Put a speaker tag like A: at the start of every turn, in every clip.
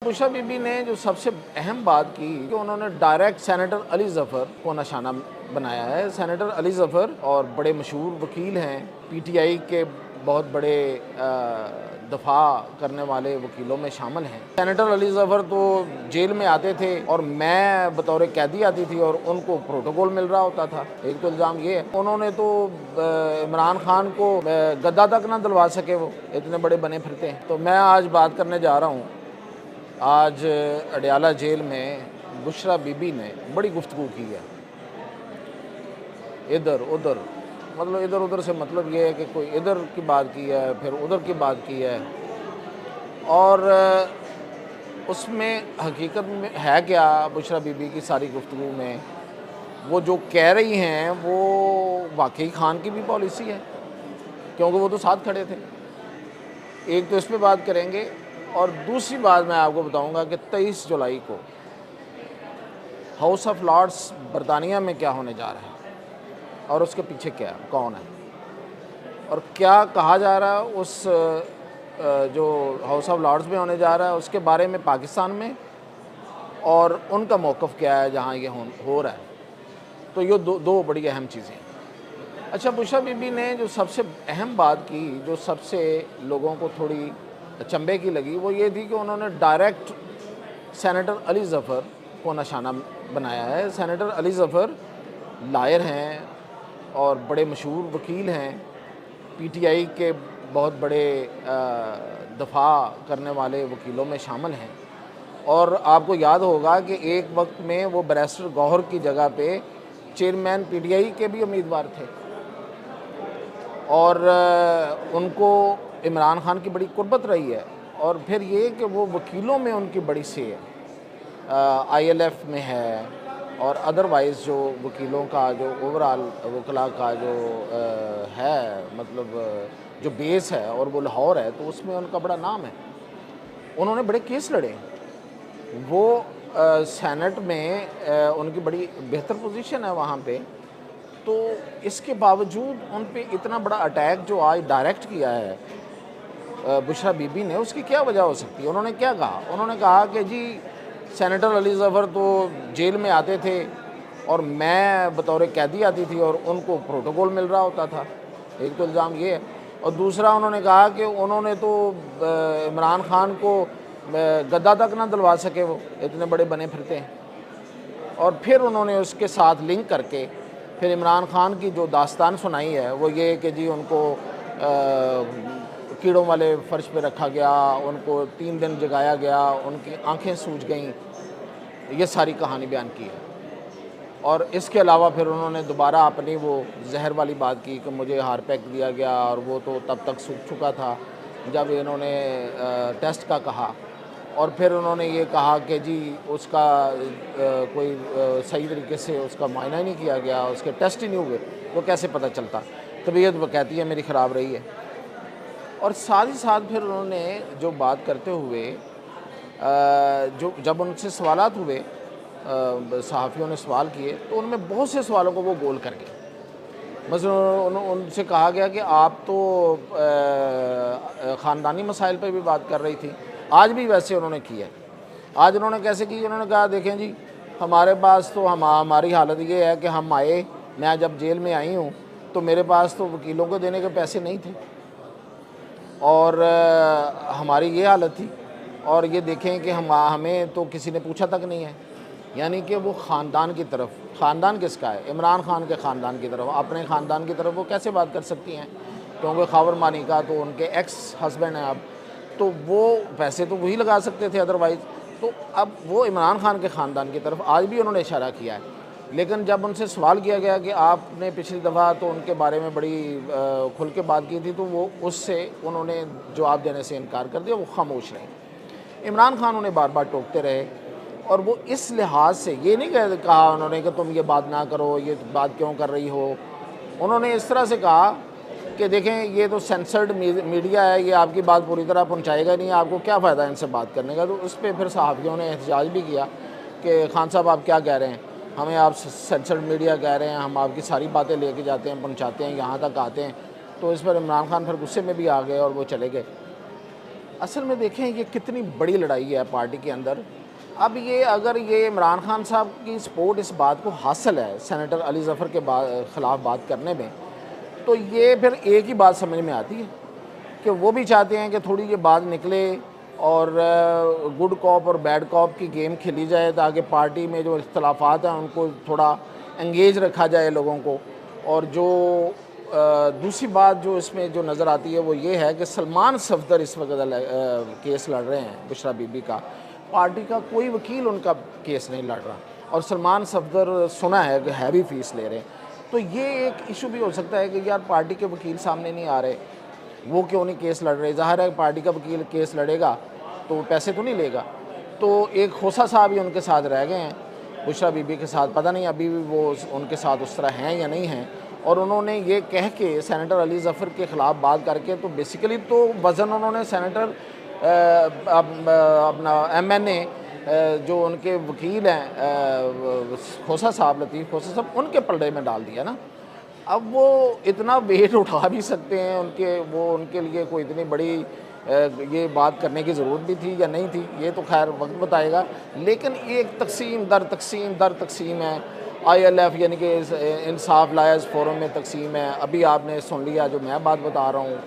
A: बुशरा बीबी ने जो सबसे अहम बात की कि उन्होंने डायरेक्ट सेनेटर अली ज़फ़र को निशाना बनाया है। सेनेटर अली ज़फ़र और बड़े मशहूर वकील हैं, पीटीआई के बहुत बड़े दफ़ा करने वाले वकीलों में शामिल हैं। सेनेटर अली ज़फ़र तो जेल में आते थे और मैं बतौर कैदी आती थी और उनको प्रोटोकॉल मिल रहा होता था। एक तो इल्ज़ाम ये है, उन्होंने तो इमरान खान को गद्दा तक ना दिलवा सके, वो इतने बड़े बने फिरते हैं। तो मैं आज बात करने जा रहा हूँ, आज अडयाला जेल में बुशरा बीबी ने बड़ी गुफ्तगू की है। इधर उधर मतलब इधर उधर से मतलब ये है कि कोई इधर की बात की है, फिर उधर की बात की है, और उसमें हकीकत में है क्या बुशरा बीबी की सारी गुफ्तगू में, वो जो कह रही हैं वो वाकई खान की भी पॉलिसी है, क्योंकि वो तो साथ खड़े थे। एक तो इस पे बात करेंगे, और दूसरी बात मैं आपको बताऊंगा कि 23 जुलाई को हाउस ऑफ लॉर्ड्स बरतानिया में क्या होने जा रहा है और उसके पीछे क्या कौन है और क्या कहा जा रहा है उस जो हाउस ऑफ लॉर्ड्स में होने जा रहा है उसके बारे में पाकिस्तान में, और उनका मौक़िफ़ क्या है जहाँ ये हो रहा है। तो ये दो बड़ी अहम चीज़ें हैं। अच्छा, बुशरा बीबी ने जो सबसे अहम बात की, जो सबसे लोगों को थोड़ी चंबे की लगी, वो ये थी कि उन्होंने डायरेक्ट सेनेटर अली ज़फ़र को निशाना बनाया है। सेनेटर अली ज़फ़र लायर हैं और बड़े मशहूर वकील हैं, पीटीआई के बहुत बड़े दफ़ा करने वाले वकीलों में शामिल हैं। और आपको याद होगा कि एक वक्त में वो बैरिस्टर गौहर की जगह पे चेयरमैन पीटीआई के भी उम्मीदवार थे, और उनको इमरान खान की बड़ी कुर्बत रही है। और फिर ये कि वो वकीलों में उनकी बड़ी से है, आईएलएफ में है, और अदरवाइज़ जो वकीलों का जो ओवरऑल वकला का जो है, मतलब जो बेस है और वो लाहौर है, तो उसमें उनका बड़ा नाम है। उन्होंने बड़े केस लड़े, वो सेनेट में उनकी बड़ी बेहतर पोजीशन है वहाँ पे। तो इसके बावजूद उन पे इतना बड़ा अटैक जो आज डायरेक्ट किया है बुशरा बीबी ने, उसकी क्या वजह हो सकती है? उन्होंने क्या कहा? उन्होंने कहा कि जी सेनेटर अली ज़फ़र तो जेल में आते थे और मैं बतौर कैदी आती थी और उनको प्रोटोकॉल मिल रहा होता था। एक तो इल्ज़ाम ये है, और दूसरा उन्होंने कहा कि उन्होंने तो इमरान खान को गद्दा तक ना दिलवा सके, वो इतने बड़े बने फिरते हैं। और फिर उन्होंने उसके साथ लिंक करके फिर इमरान खान की जो दास्तान सुनाई है वो ये कि जी उनको कीड़ों वाले फ़र्श पे रखा गया, उनको 3 दिन जगाया गया, उनकी आंखें सूज गईं, ये सारी कहानी बयान की है। और इसके अलावा फिर उन्होंने दोबारा अपनी वो जहर वाली बात की कि मुझे हारपैक दिया गया, और वो तो तब तक सूख चुका था जब इन्होंने टेस्ट का कहा। और फिर उन्होंने ये कहा कि जी उसका कोई सही तरीके से उसका मायना ही नहीं किया गया, उसके टेस्ट ही नहीं हुए, तो कैसे पता चलता। तबीयत वो कहती है मेरी ख़राब रही है। और साथ ही साथ फिर उन्होंने जो बात करते हुए जो जब उनसे सवालात हुए, सहाफ़ियों ने सवाल किए, तो उनमें बहुत से सवालों को वो गोल कर गए। मसलन उनसे कहा गया कि आप तो ख़ानदानी मसाइल पर भी बात कर रही थी, आज भी वैसे उन्होंने किया। आज उन्होंने कैसे की? उन्होंने कहा देखें जी, हमारे पास तो हमारी हालत ये है कि हम आए, मैं जब जेल में आई हूँ तो मेरे पास तो वकीलों को देने के पैसे नहीं थे, और हमारी ये हालत थी, और ये देखें कि हमें तो किसी ने पूछा तक नहीं है। यानी कि वो ख़ानदान की तरफ, ख़ानदान किसका है? इमरान खान के ख़ानदान की तरफ, अपने ख़ानदान की तरफ वो कैसे बात कर सकती हैं? क्योंकि खावर मानी का तो उनके एक्स हस्बैंड हैं अब, तो वो पैसे तो वही लगा सकते थे अदरवाइज़। तो अब वो इमरान खान के ख़ानदान की तरफ आज भी उन्होंने इशारा किया है। लेकिन जब उनसे सवाल किया गया कि आपने पिछली दफ़ा तो उनके बारे में बड़ी खुल के बात की थी, तो वो उससे उन्होंने जवाब देने से इनकार कर दिया, वो खामोश रहे। इमरान खान उन्हें बार बार टोकते रहे, और वो इस लिहाज से ये नहीं कहा उन्होंने कि तुम ये बात ना करो, ये बात क्यों कर रही हो। उन्होंने इस तरह से कहा कि देखें ये तो सेंसर्ड मीडिया है, ये आपकी बात पूरी तरह पहुंचाएगा नहीं, आपको क्या फ़ायदा इनसे बात करने का। तो उस पर फिर सहाफ़ियों ने एहतजाज भी किया कि खान साहब आप क्या कह रहे हैं, हमें आप सेंसर्ड मीडिया कह रहे हैं, हम आपकी सारी बातें लेके जाते हैं, पहुँचाते हैं, यहाँ तक आते हैं। तो इस पर इमरान खान फिर गुस्से में भी आ गए और वो चले गए। असल में देखें ये कितनी बड़ी लड़ाई है पार्टी के अंदर। अब ये अगर ये इमरान खान साहब की सपोर्ट इस बात को हासिल है सेनेटर अली ज़फ़र के ख़िलाफ़ बात करने में, तो ये फिर एक ही बात समझ में आती है कि वो भी चाहते हैं कि थोड़ी ये बात निकले और गुड कॉप और बैड कॉप की गेम खेली जाए, ताकि पार्टी में जो इख्तलाफात हैं उनको थोड़ा एंगेज रखा जाए लोगों को। और जो दूसरी बात जो इसमें जो नज़र आती है वो ये है कि सलमान सफदर इस वक्त केस लड़ रहे हैं बुशरा बीबी का, पार्टी का कोई वकील उनका केस नहीं लड़ रहा, और सलमान सफदर सुना है कि हैवी फीस ले रहे हैं। तो ये एक इशू भी हो सकता है कि यार पार्टी के वकील सामने नहीं आ रहे, वो क्यों नहीं केस लड़ रहे। ज़ाहिर है पार्टी का वकील केस लड़ेगा तो पैसे तो नहीं लेगा। तो एक खोसा साहब ही उनके साथ रह गए हैं बुशरा बीबी के साथ, पता नहीं अभी भी वो उनके साथ उस तरह हैं या नहीं हैं। और उन्होंने ये कह के सेनेटर अली ज़फ़र के ख़िलाफ़ बात करके तो बेसिकली तो वज़न उन्होंने सेनेटर अपना MNA जो उनके वकील हैं खोसा साहब, लतीफ़ खोसा साहब, उनके पलड़े में डाल दिया ना। अब वो इतना वेट उठा भी सकते हैं उनके, वो उनके लिए कोई इतनी बड़ी ये बात करने की ज़रूरत भी थी या नहीं थी, ये तो खैर वक्त बताएगा। लेकिन एक तकसीम दर तकसीम है। ILF यानी कि इंसाफ लायर्स फोरम में तकसीम है। अभी आपने सुन लिया जो मैं बात बता रहा हूँ।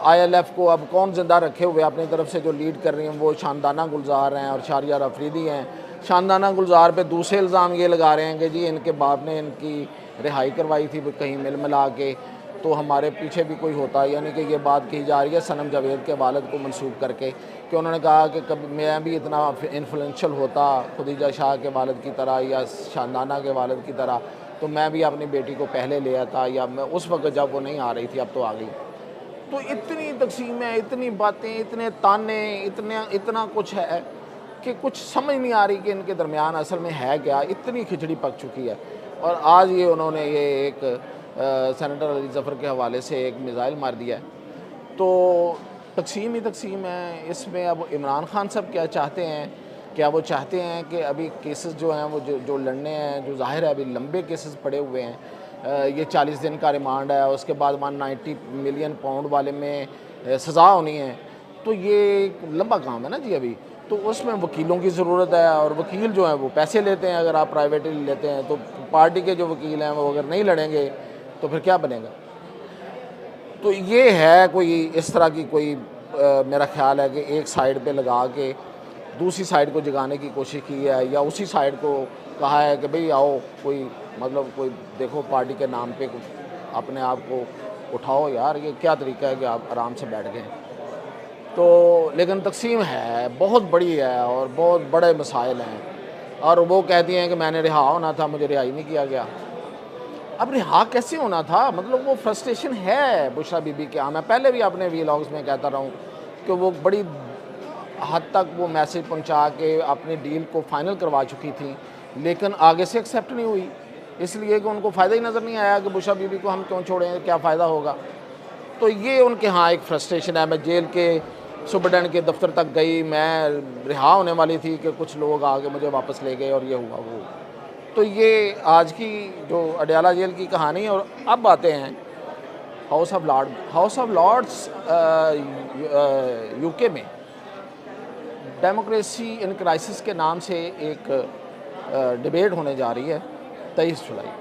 A: ILF को अब कौन ज़िंदा रखे हुए अपनी तरफ से जो लीड कर रही हैं वो शानदाना गुलजार हैं और शारियार अफरीदी हैं। शानदाना गुलजार पे दूसरे इल्ज़ाम ये लगा रहे हैं कि जी इनके बाप ने इनकी रिहाई करवाई थी कहीं मिल मिला के, तो हमारे पीछे भी कोई होता, यानी कि ये बात कही जा रही है सनम जावेद के वालिद को मंसूब करके कि उन्होंने कहा कि कभी मैं भी इतना इन्फ्लुएंशियल होता खुदीजा शाह के वालिद की तरह या शानदाना के वालिद की तरह, तो मैं भी अपनी बेटी को पहले ले आता, या मैं उस वक्त जब वो नहीं आ रही थी अब तो आ गई। तो इतनी तकसीम है, इतनी बातें, इतने ताने, इतना कुछ है कि कुछ समझ नहीं आ रही कि इनके दरमियान असल में है क्या। इतनी खिचड़ी पक चुकी है। और आज ये उन्होंने ये एक सेनेटर अली ज़फ़र के हवाले से एक मिसाइल मार दिया है। तो तकसीम ही तकसीम है। इसमें अब इमरान खान साहब क्या चाहते हैं, क्या वो चाहते हैं कि अभी केसेस जो हैं वो जो लड़ने हैं, जो ज़ाहिर है अभी लंबे केसेस पड़े हुए हैं, ये 40 दिन का रिमांड है, उसके बाद 190 मिलियन पाउंड वाले में सज़ा होनी है, तो ये एक लंबा काम है ना जी अभी। तो उसमें वकीलों की ज़रूरत है, और वकील जो हैं वो पैसे लेते हैं। अगर आप प्राइवेटली लेते हैं तो पार्टी के जो वकील हैं वो अगर नहीं लड़ेंगे तो फिर क्या बनेगा। तो ये है कोई इस तरह की कोई मेरा ख्याल है कि एक साइड पे लगा के दूसरी साइड को जगाने की कोशिश की है, या उसी साइड को कहा है कि भाई आओ कोई मतलब कोई देखो पार्टी के नाम पे कुछ अपने आप को उठाओ। यार ये क्या तरीका है कि आप आराम से बैठ गए। तो लेकिन तकसीम है बहुत बड़ी है और बहुत बड़े मसाइल हैं, और वो कहती हैं कि मैंने रिहा होना था, मुझे रिहाई नहीं किया गया। अब रिहा कैसे होना था, मतलब वो फ्रस्ट्रेशन है बुशरा बीबी के। मैं पहले भी अपने वीलॉग्स में कहता रहा हूँ कि वो बड़ी हद तक वो मैसेज पहुँचा के अपनी डील को फ़ाइनल करवा चुकी थी, लेकिन आगे से एक्सेप्ट नहीं हुई, इसलिए कि उनको फ़ायदा ही नज़र नहीं आया कि बुशरा बीबी को हम क्यों छोड़ें, क्या फ़ायदा होगा। तो ये उनके यहाँ एक फ्रस्ट्रेशन है। मैं जेल के सुपरडेंट के दफ्तर तक गई, मैं रिहा होने वाली थी कि कुछ लोग आके मुझे वापस ले गए और ये हुआ वो। तो ये आज की जो अडयाला जेल की कहानी है। और अब आते हैं हाउस ऑफ लॉर्ड्स UK में डेमोक्रेसी इन क्राइसिस के नाम से एक डिबेट होने जा रही है 23 जुलाई,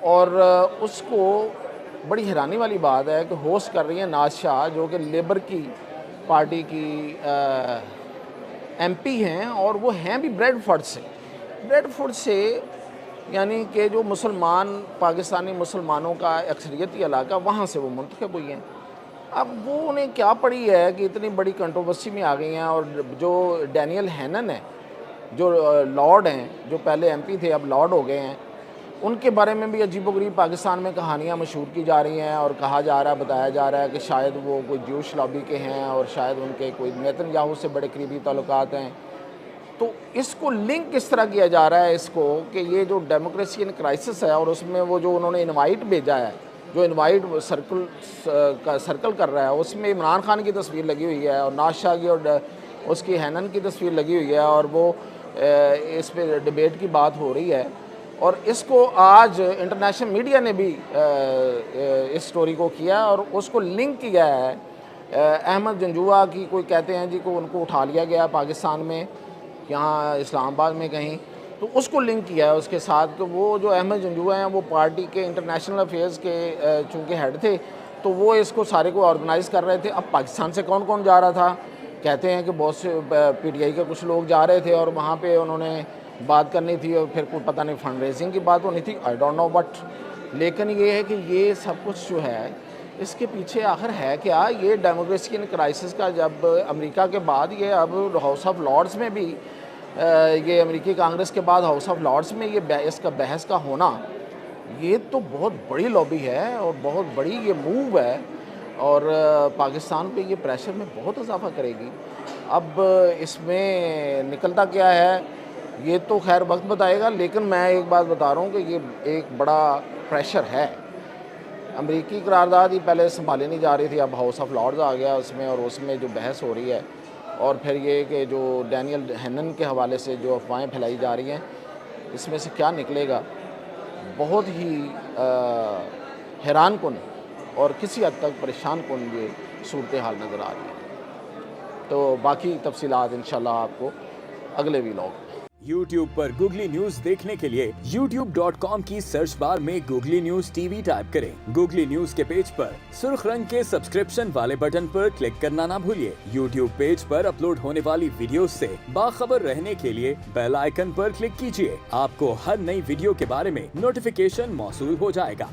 A: और उसको बड़ी हैरानी वाली बात है कि होस्ट कर रही है नाज शाह, जो कि लेबर की पार्टी की MP हैं, और वो हैं भी ब्रेडफोर्ड से यानी कि जो मुसलमान पाकिस्तानी मुसलमानों का अक्सरियती इलाका, वहाँ से वो मुंतखब हुई हैं। अब वो उन्हें क्या पड़ी है कि इतनी बड़ी कंट्रोवर्सी में आ गई हैं। और जो डैनियल हैनन है, जो लॉर्ड हैं, जो पहले MP थे अब लॉर्ड हो गए हैं, उनके बारे में भी अजीबोगरीब पाकिस्तान में कहानियाँ मशहूर की जा रही हैं, और कहा जा रहा है, बताया जा रहा है कि शायद वो कोई ज्यूश लॉबी के हैं और शायद उनके कोई नेतन्याहू से बड़े करीबी ताल्लुकात हैं। तो इसको लिंक किस तरह किया जा रहा है इसको कि ये जो डेमोक्रेसी इन क्राइसिस है, और उसमें वो जो उन्होंने इनवाइट भेजा है, जो इनवाइट सर्कल कर रहा है, उसमें इमरान खान की तस्वीर लगी हुई है और नाज शाह की और उसकी हैनन की तस्वीर लगी हुई है, और वो इस पर डिबेट की बात हो रही है। और इसको आज इंटरनेशनल मीडिया ने भी इस स्टोरी को किया और उसको लिंक किया है अहमद जंजुआ की कोई कहते हैं जी को उनको उठा लिया गया पाकिस्तान में, यहाँ इस्लामाबाद में कहीं, तो उसको लिंक किया है उसके साथ कि वो जो अहमद जंजुआ हैं वो पार्टी के इंटरनेशनल अफेयर्स के चूँकि हेड थे, तो वो इसको सारे को ऑर्गेनाइज़ कर रहे थे। अब पाकिस्तान से कौन कौन जा रहा था, कहते हैं कि बहुत से पीटीआई के कुछ लोग जा रहे थे और वहाँ पे उन्होंने बात करनी थी और फिर कोई पता नहीं फंड रेजिंग की बात होनी थी, आई डोंट नो, बट लेकिन ये है कि ये सब कुछ जो है इसके पीछे आखिर है क्या। ये डेमोक्रेसी इन क्राइसिस का जब अमेरिका के बाद ये अब हाउस ऑफ लॉर्ड्स में भी ये अमेरिकी कांग्रेस के बाद हाउस ऑफ लॉर्ड्स में ये इसका बहस का होना, ये तो बहुत बड़ी लॉबी है और बहुत बड़ी ये मूव है और पाकिस्तान पे ये प्रेशर में बहुत इजाफा करेगी। अब इसमें निकलता क्या है ये तो खैर वक्त बताएगा, लेकिन मैं एक बात बता रहा हूँ कि ये एक बड़ा प्रेशर है। अमेरिकी करारदाद ही पहले संभाली नहीं जा रही थी, अब हाउस ऑफ लॉर्ड्स आ गया उसमें, और उसमें जो बहस हो रही है और फिर ये कि जो डैनियल हैनन के हवाले से जो अफवाहें फैलाई जा रही हैं, इसमें से क्या निकलेगा बहुत ही हैरान कुन और किसी हद तक परेशान कुन ये सूरत हाल नज़र आ रही है। तो बाकी तफसीलात इंशाल्लाह आपको अगले व्लॉग में।
B: YouTube पर गूगली न्यूज देखने के लिए youtube.com की सर्च बार में गूगली न्यूज टीवी टाइप करें। गूगली न्यूज के पेज पर सुर्ख रंग के सब्सक्रिप्शन वाले बटन पर क्लिक करना ना भूलिए। YouTube पेज पर अपलोड होने वाली वीडियोस से बाखबर रहने के लिए बेल आइकन पर क्लिक कीजिए। आपको हर नई वीडियो के बारे में नोटिफिकेशन मौसूल हो जाएगा।